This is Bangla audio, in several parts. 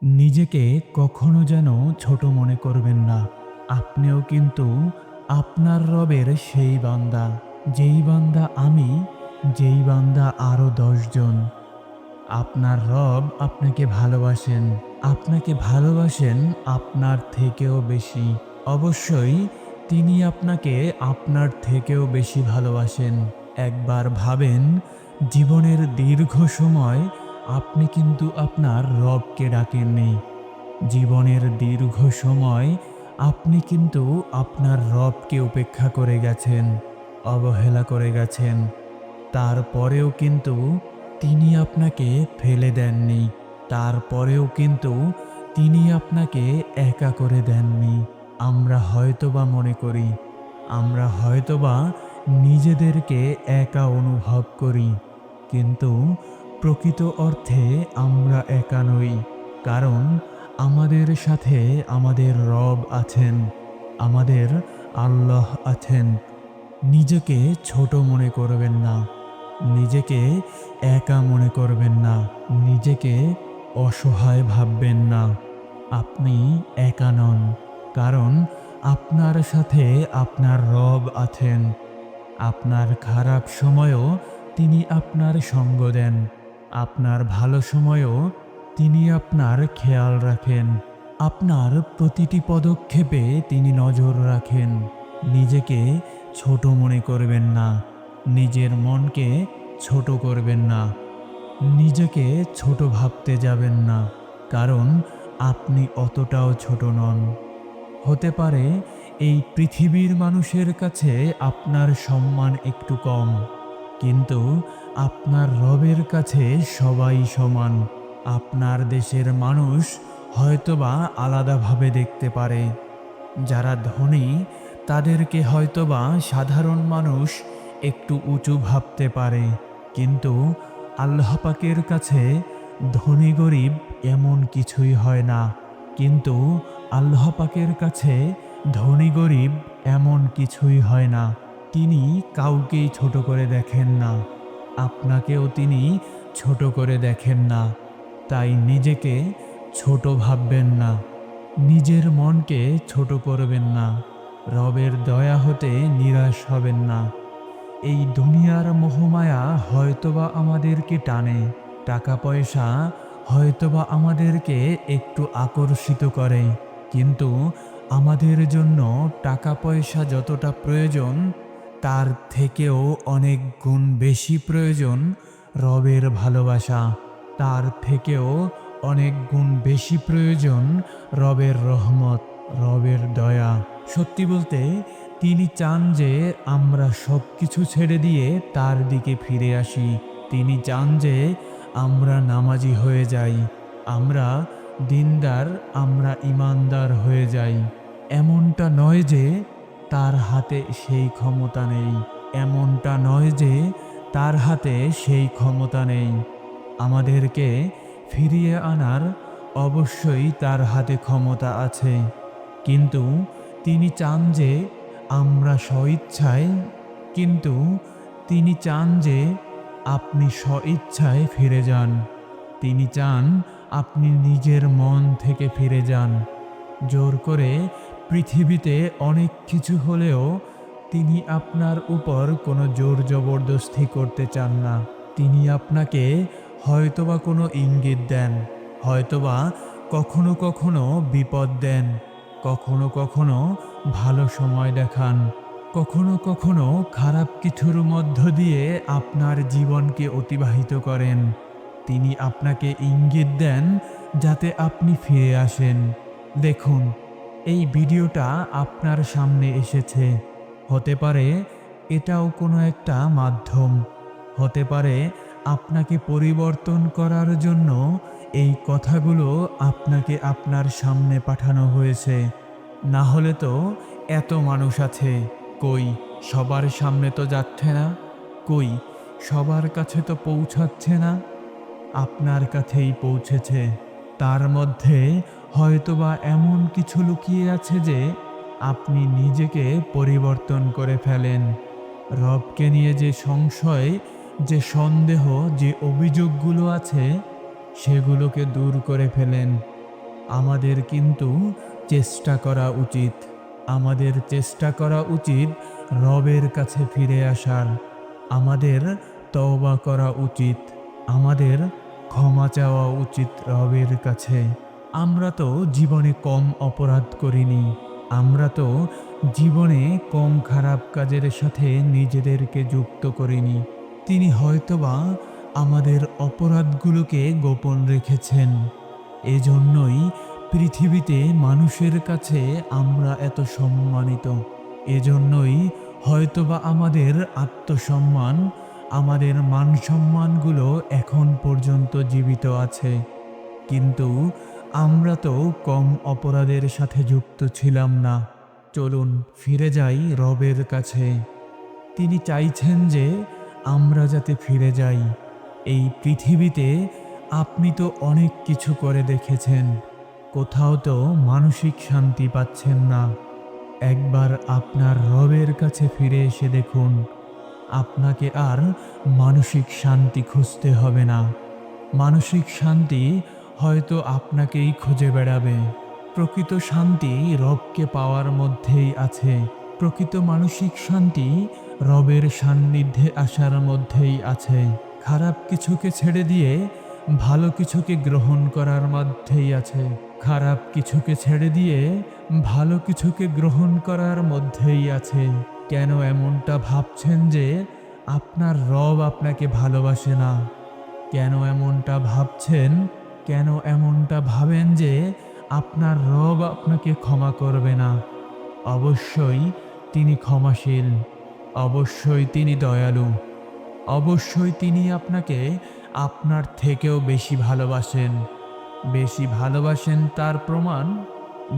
নিজেকে কখনো যেন ছোট মনে করবেন না। আপনিও কিন্তু আপনার রবের সেই বান্দা, যেই বান্দা আমি, যেই বান্দা আরো ১০ জন। আপনার রব আপনাকে ভালোবাসেন। আপনাকে ভালোবাসেন আপনার থেকেও বেশি। অবশ্যই তিনি আপনাকে আপনার থেকেও বেশি ভালোবাসেন। একবার ভাবেন, জীবনের দীর্ঘ সময় আপনি কিন্তু আপনার রবকে ডাকেননি। জীবনের দীর্ঘ সময় আপনি কিন্তু আপনার রবকে উপেক্ষা করে গেছেন, অবহেলা করে গেছেন। তারপরেও কিন্তু তিনি আপনাকে ফেলে দেননি। তারপরেও কিন্তু তিনি আপনাকে একা করে দেননি। আমরা হয়তোবা মনে করি, আমরা হয়তোবা নিজেদেরকে একা অনুভব করি, কিন্তু প্রকৃত অর্থে আমরা একা নই। কারণ আমাদের সাথে আমাদের রব আছেন, আমাদের আল্লাহ আছেন। নিজেকে ছোট মনে করবেন না, নিজেকে একা মনে করবেন না, নিজেকে অসহায় ভাববেন না। আপনি একা নন, কারণ আপনার সাথে আপনার রব আছেন। আপনার খারাপ সময়েও তিনি আপনার সঙ্গ দেন, আপনার ভালো সময়েও তিনি আপনার খেয়াল রাখেন। আপনার প্রতিটি পদক্ষেপে তিনি নজর রাখেন। নিজেকে ছোট মনে করবেন না, নিজের মনকে ছোট করবেন না, নিজেকে ছোট ভাবতে যাবেন না, কারণ আপনি অতটাও ছোট নন। হতে পারে এই পৃথিবীর মানুষের কাছে আপনার সম্মান একটু কম, কিন্তু আপনার রবের কাছে সবাই সমান। আপনার দেশের মানুষ হয়তোবা আলাদাভাবে দেখতে পারে। যারা ধনী তাদেরকে হয়তোবা সাধারণ মানুষ একটু উঁচু ভাবতে পারে, কিন্তু আল্লাহ পাকের কাছে ধনী গরিব এমন কিছুই হয় না। কিন্তু আল্লাহ পাকের কাছে ধনী গরিব এমন কিছুই হয় না। তিনি কাউকেই ছোট করে দেখেন না, আপনাকেও তিনি ছোট করে দেখেন না। তাই নিজেকে ছোট ভাববেন না, নিজের মনকে ছোট করবেন না, রবের দয়া হতে নিরাশ হবেন না। এই দুনিয়ার মোহমায়া হয়তোবা আমাদেরকে টানে, টাকা পয়সা হয়তোবা আমাদেরকে একটু আকর্ষিত করে, কিন্তু আমাদের জন্য টাকা পয়সা যতটা প্রয়োজন, তার থেকেও অনেক গুণ বেশি প্রয়োজন রবের ভালোবাসা। তার থেকেও অনেক গুণ বেশি প্রয়োজন রবের রহমত, রবের দয়া। সত্যি বলতে তিনি চান যে আমরা সব কিছু ছেড়ে দিয়ে তার দিকে ফিরে আসি। তিনি চান যে আমরা নামাজি হয়ে যাই, আমরা দিনদার, আমরা ইমানদার হয়ে যাই। এমনটা নয় যে তার হাতে সেই ক্ষমতা নেই, এমনটা নয় যে তার হাতে সেই ক্ষমতা নেই। আমাদেরকে ফিরিয়ে আনার অবশ্যই তার হাতে ক্ষমতা আছে, কিন্তু তিনি চান যে আমরা স্বইচ্ছায়, কিন্তু তিনি চান যে আপনি স্বইচ্ছায় ফিরে যান। তিনি চান আপনি নিজের মন থেকে ফিরে যান। জোর করে পৃথিবীতে অনেক কিছু হলেও তিনি আপনার উপর কোনো জোর জবরদস্তি করতে চান না। তিনি আপনাকে হয়তোবা কোনো ইঙ্গিত দেন, হয়তোবা কখনো কখনো বিপদ দেন, কখনো কখনো ভালো সময় দেখান, কখনো কখনো খারাপ কিছুর মধ্য দিয়ে আপনার জীবনকে অতিবাহিত করেন। তিনি আপনাকে ইঙ্গিত দেন যাতে আপনি ফিরে আসেন। দেখুন, এই ভিডিওটা আপনার সামনে এসেছে। হতে পারে এটাও কোনো একটা মাধ্যম, হতে পারে আপনাকে পরিবর্তন করার জন্য এই কথাগুলো আপনাকে আপনার সামনে পাঠানো হয়েছে। না হলে তো এত মানুষ আছে, কই সবার সামনে তো যাচ্ছে না, কই সবার কাছে তো পৌঁছাচ্ছে না, আপনার কাছেই পৌঁছেছে। তার মধ্যে হয়তোবা এমন কিছু লুকিয়ে আছে যে আপনি নিজেকে পরিবর্তন করে ফেলেন। রবকে নিয়ে যে সংশয়, যে সন্দেহ, যে অভিযোগগুলো আছে, সেগুলোকে দূর করে ফেলেন। আমাদের কিন্তু চেষ্টা করা উচিত। আমাদের চেষ্টা করা উচিত রবের কাছে ফিরে আসার। আমাদের তওবা করা উচিত। আমাদের ক্ষমা চাওয়া উচিত রবের কাছে। আমরা তো জীবনে কম অপরাধ করিনি। আমরা তো জীবনে কম খারাপ কাজের সাথে নিজেদেরকে যুক্ত করিনি। তিনি হয়তোবা আমাদের অপরাধগুলোকে গোপন রেখেছেন। এজন্যই পৃথিবীতে মানুষের কাছে আমরা এত সম্মানিত। এজন্যই হয়তোবা আমাদের আত্মসম্মান, আমাদের মান সম্মানগুলো এখন পর্যন্ত জীবিত আছে। কিন্তু আমরা তো কম অপরাধের সাথে যুক্ত ছিলাম না। চলুন ফিরে যাই রবের কাছে। তিনি চাইছেন যে আমরা যাতে ফিরে যাই। এই পৃথিবীতে আপনি তো অনেক কিছু করে দেখেছেন, কোথাও তো মানসিক শান্তি পাচ্ছেন না। একবার আপনার রবের কাছে ফিরে এসে দেখুন, আপনাকে আর মানসিক শান্তি খুঁজতে হবে না। মানসিক শান্তি হয়তো আপনাকেই খুঁজে বেড়াবে। প্রকৃত শান্তি রবকে পাওয়ার মধ্যেই আছে। প্রকৃত মানসিক শান্তি রবের সান্নিধ্যে আসার মধ্যেই আছে। খারাপ কিছুকে ছেড়ে দিয়ে ভালো কিছুকে গ্রহণ করার মধ্যেই আছে। খারাপ কিছুকে ছেড়ে দিয়ে ভালো কিছুকে গ্রহণ করার মধ্যেই আছে। কেন এমনটা ভাবছেন যে আপনার রব আপনাকে ভালোবাসে না? কেন এমনটা ভাবছেন? কেন এমনটা ভাবেন যে আপনার রব আপনাকে ক্ষমা করবে না? অবশ্যই তিনি ক্ষমাশীল। অবশ্যই তিনি দয়ালু। অবশ্যই তিনি আপনাকে আপনার থেকেও বেশি ভালোবাসেন। বেশি ভালোবাসেন তার প্রমাণ,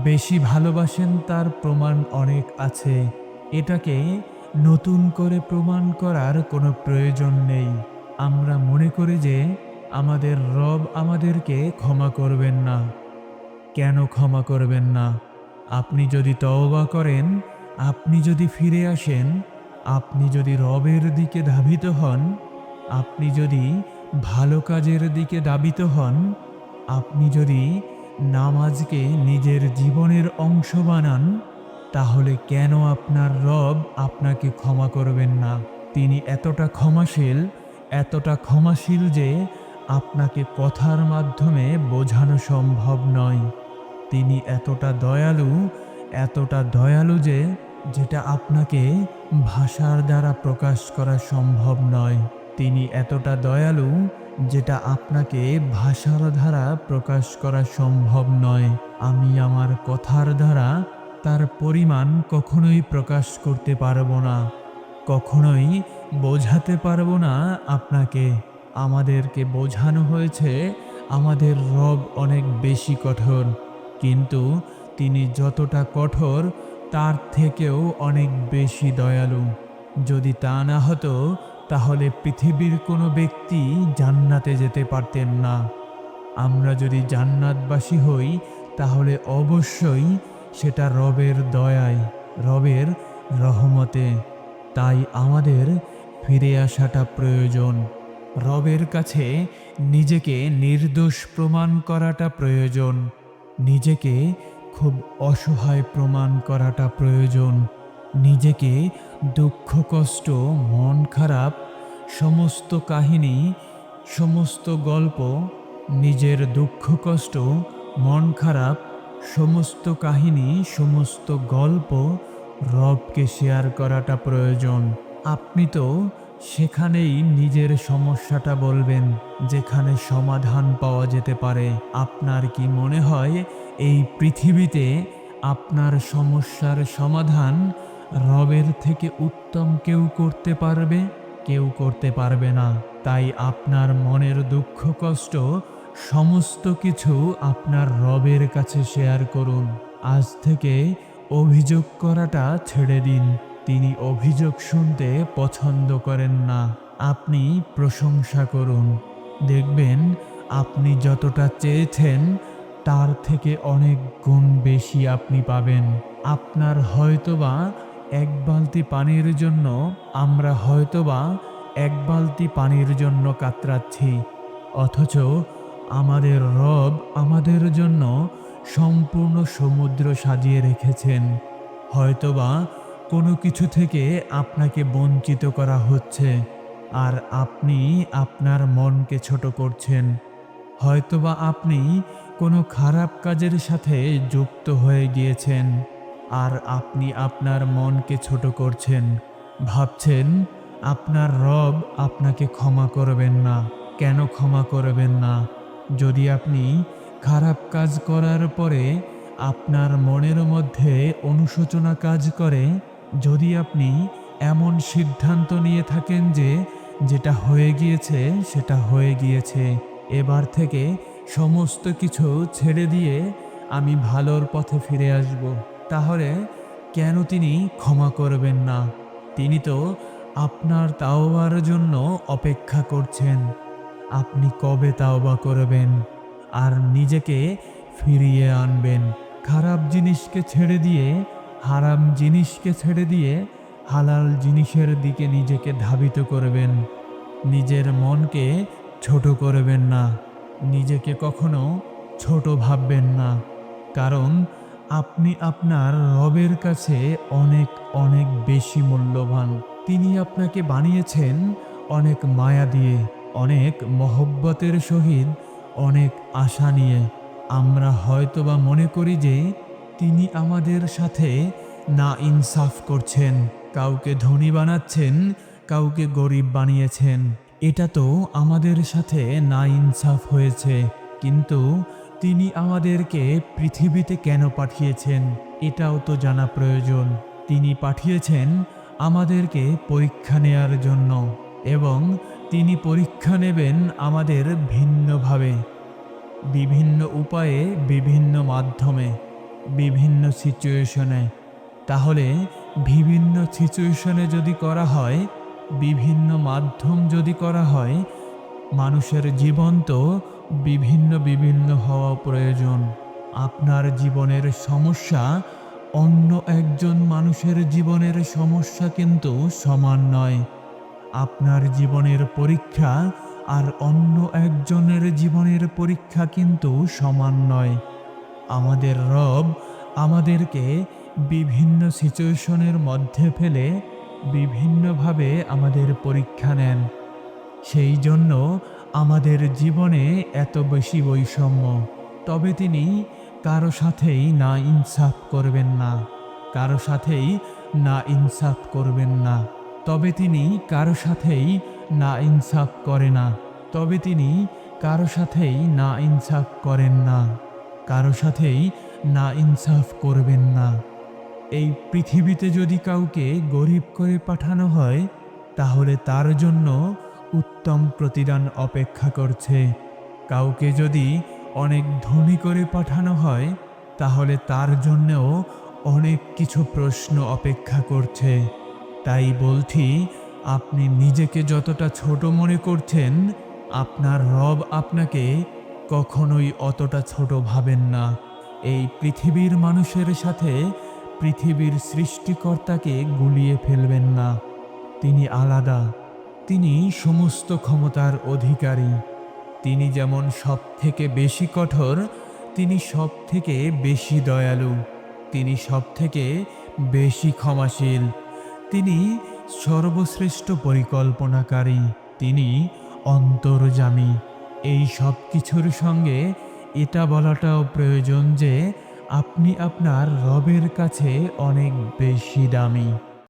বেশি ভালোবাসেন তার প্রমাণ অনেক আছে। এটাকে নতুন করে প্রমাণ করার কোনো প্রয়োজন নেই। আমরা মনে করি যে আমাদের রব আমাদেরকে ক্ষমা করবেন না। কেন ক্ষমা করবেন না? আপনি যদি তওবা করেন, আপনি যদি ফিরে আসেন, আপনি যদি রবের দিকে ধাবিত হন, আপনি যদি ভালো কাজের দিকে ধাবিত হন, আপনি যদি নামাজকে নিজের জীবনের অংশ বানান, তাহলে কেন আপনার রব আপনাকে ক্ষমা করবেন না? তিনি এতটা ক্ষমাশীল যে আপনাকে কথার মাধ্যমে বোঝানো সম্ভব নয়। তিনি এতটা দয়ালু যে যেটা আপনাকে ভাষার দ্বারা প্রকাশ করা সম্ভব নয়। তিনি এতটা দয়ালু যেটা আপনাকে ভাষার দ্বারা প্রকাশ করা সম্ভব নয়। আমি আমার কথার দ্বারা তার পরিমাণ কখনোই প্রকাশ করতে পারবো না, কখনোই বোঝাতে পারবো না আপনাকে। আমাদেরকে বোঝানো হয়েছে আমাদের রব অনেক বেশি কঠোর, কিন্তু তিনি যতটা কঠোর তার থেকেও অনেক বেশি দয়ালু। যদি তা না হতো তাহলে পৃথিবীর কোনো ব্যক্তি জান্নাতে যেতে পারতেন না। আমরা যদি জান্নাতবাসী হই তাহলে অবশ্যই সেটা রবের দয়ায়, রবের রহমতে। তাই আমাদের ফিরে আসাটা প্রয়োজন। রবের কাছে নিজেকে নির্দোষ প্রমাণ করাটা প্রয়োজন। নিজেকে খুব অসহায় প্রমাণ করাটা প্রয়োজন। নিজেকে দুঃখ কষ্ট, মন খারাপ, সমস্ত কাহিনী, সমস্ত গল্প, নিজের দুঃখ কষ্ট, মন খারাপ, সমস্ত কাহিনী, সমস্ত গল্প রবকে শেয়ার করাটা প্রয়োজন। আপনি তো সেখানেই নিজের সমস্যাটা বলবেন, যেখানে সমাধান পাওয়া যেতে পারে। আপনার কি মনে হয় এই পৃথিবীতে আপনার সমস্যার সমাধান রবের থেকে উত্তম কেউ করতে পারবে? কেউ করতে পারবে না। তাই আপনার মনের দুঃখ কষ্ট সমস্ত কিছু আপনার রবের কাছে শেয়ার করুন। আজ থেকে অভিযোগ করাটা ছেড়ে দিন। তিনি অভিযোগ শুনতে পছন্দ করেন না। আপনি প্রশংসা করুন। দেখবেন আপনি যতটা চেয়েছেন তার থেকে অনেক গুণ বেশি আপনি পাবেন। আপনার হয়তোবা এক বালতি পানির জন্য আমরা হয়তোবা এক বালতি পানির জন্য কাতরাচ্ছি, অথচ আমাদের রব আমাদের জন্য সম্পূর্ণ সমুদ্র সাজিয়ে রেখেছেন। হয়তোবা কোনো কিছু থেকে আপনাকে বঞ্চিত করা হচ্ছে, আর আপনি আপনার মনকে ছোট করছেন। হয়তোবা আপনি কোনো খারাপ কাজের সাথে যুক্ত হয়ে গিয়েছেন, আর আপনি আপনার মনকে ছোট করছেন। ভাবছেন আপনার রব আপনাকে ক্ষমা করবেন না। কেন ক্ষমা করবেন না? যদি আপনি খারাপ কাজ করার পরে আপনার মনের মধ্যে অনুশোচনা কাজ করে, যদি আপনি এমন সিদ্ধান্ত নিয়ে থাকেন যে যেটা হয়ে গিয়েছে সেটা হয়ে গিয়েছে, এবার থেকে সমস্ত কিছু ছেড়ে দিয়ে আমি ভালোর পথে ফিরে আসব, তাহলে কেন তিনি ক্ষমা করবেন না? তিনি তো আপনার তাওবার জন্য অপেক্ষা করছেন। আপনি কবে তাওবা করবেন আর নিজেকে ফিরিয়ে আনবেন? খারাপ জিনিসকে ছেড়ে দিয়ে, হারাম জিনিসকে ছেড়ে দিয়ে হালাল জিনিসের দিকে নিজেকে ধাবিত করবেন। নিজের মনকে ছোট করবেন না। নিজেকে কখনো ছোট ভাববেন না। কারণ আপনি আপনার রবের কাছে অনেক অনেক বেশি মূল্যবান। তিনি আপনাকে বানিয়েছেন অনেক মায়া দিয়ে, অনেক মহব্বতের সহিত, অনেক আশা নিয়ে। আমরা হয়তোবা মনে করি যে তিনি আমাদের সাথে না ইনসাফ করছেন, কাউকে ধনী বানাচ্ছেন, কাউকে গরিব বানিয়েছেন। এটা তো আমাদের সাথে না ইনসাফ হয়েছে। কিন্তু তিনি আমাদেরকে পৃথিবীতে কেন পাঠিয়েছেন এটাও তো জানা প্রয়োজন। তিনি পাঠিয়েছেন আমাদেরকে পরীক্ষা নেয়ার জন্য, এবং তিনি পরীক্ষা নেবেন আমাদের ভিন্নভাবে, বিভিন্ন উপায়ে, বিভিন্ন মাধ্যমে, বিভিন্ন সিচুয়েশনে। তাহলে বিভিন্ন সিচুয়েশনে যদি করা হয়, বিভিন্ন মাধ্যম যদি করা হয়, মানুষের জীবন তো বিভিন্ন বিভিন্ন হওয়া প্রয়োজন। আপনার জীবনের সমস্যা অন্য একজন মানুষের জীবনের সমস্যা কিন্তু সমান নয়। আপনার জীবনের পরীক্ষা আর অন্য একজনের জীবনের পরীক্ষা কিন্তু সমান নয়। আমাদের রব আমাদেরকে বিভিন্ন সিচুয়েশনের মধ্যে ফেলে বিভিন্নভাবে আমাদের পরীক্ষা নেন। সেই জন্য আমাদের জীবনে এত বেশি বৈষম্য। তবে তিনি কারো সাথেই না ইনসাফ করবেন না। কারো সাথেই না ইনসাফ করবেন না। তবে তিনি কারো সাথেই না ইনসাফ করে না। তবে তিনি কারো সাথেই না ইনসাফ করেন না। কারো সাথেই না ইনসাফ করবেন না। এই পৃথিবীতে যদি কাউকে গরিব করে পাঠানো হয়, তাহলে তার জন্য উত্তম প্রতিদান অপেক্ষা করছে। কাউকে যদি অনেক ধনী করে পাঠানো হয়, তাহলে তার জন্যও অনেক কিছু প্রশ্ন অপেক্ষা করছে। তাই বলছি, আপনি নিজেকে যতটা ছোট মনে করছেন, আপনার রব আপনাকে কখনোই অতটা ছোট ভাবেন না। এই পৃথিবীর মানুষের সাথে পৃথিবীর সৃষ্টিকর্তাকে গুলিয়ে ফেলবেন না। তিনি আলাদা। তিনি সমস্ত ক্ষমতার অধিকারী। তিনি যেমন সবথেকে বেশি কঠোর, তিনি সবথেকে বেশি দয়ালু। তিনি সবথেকে বেশি ক্ষমাশীল। তিনি সর্বশ্রেষ্ঠ পরিকল্পনাকারী। তিনি অন্তর্যামী। এই সব কিছুর সঙ্গে এটা বলাটাও প্রয়োজন যে আপনি আপনার রবের কাছে অনেক বেশি দামি।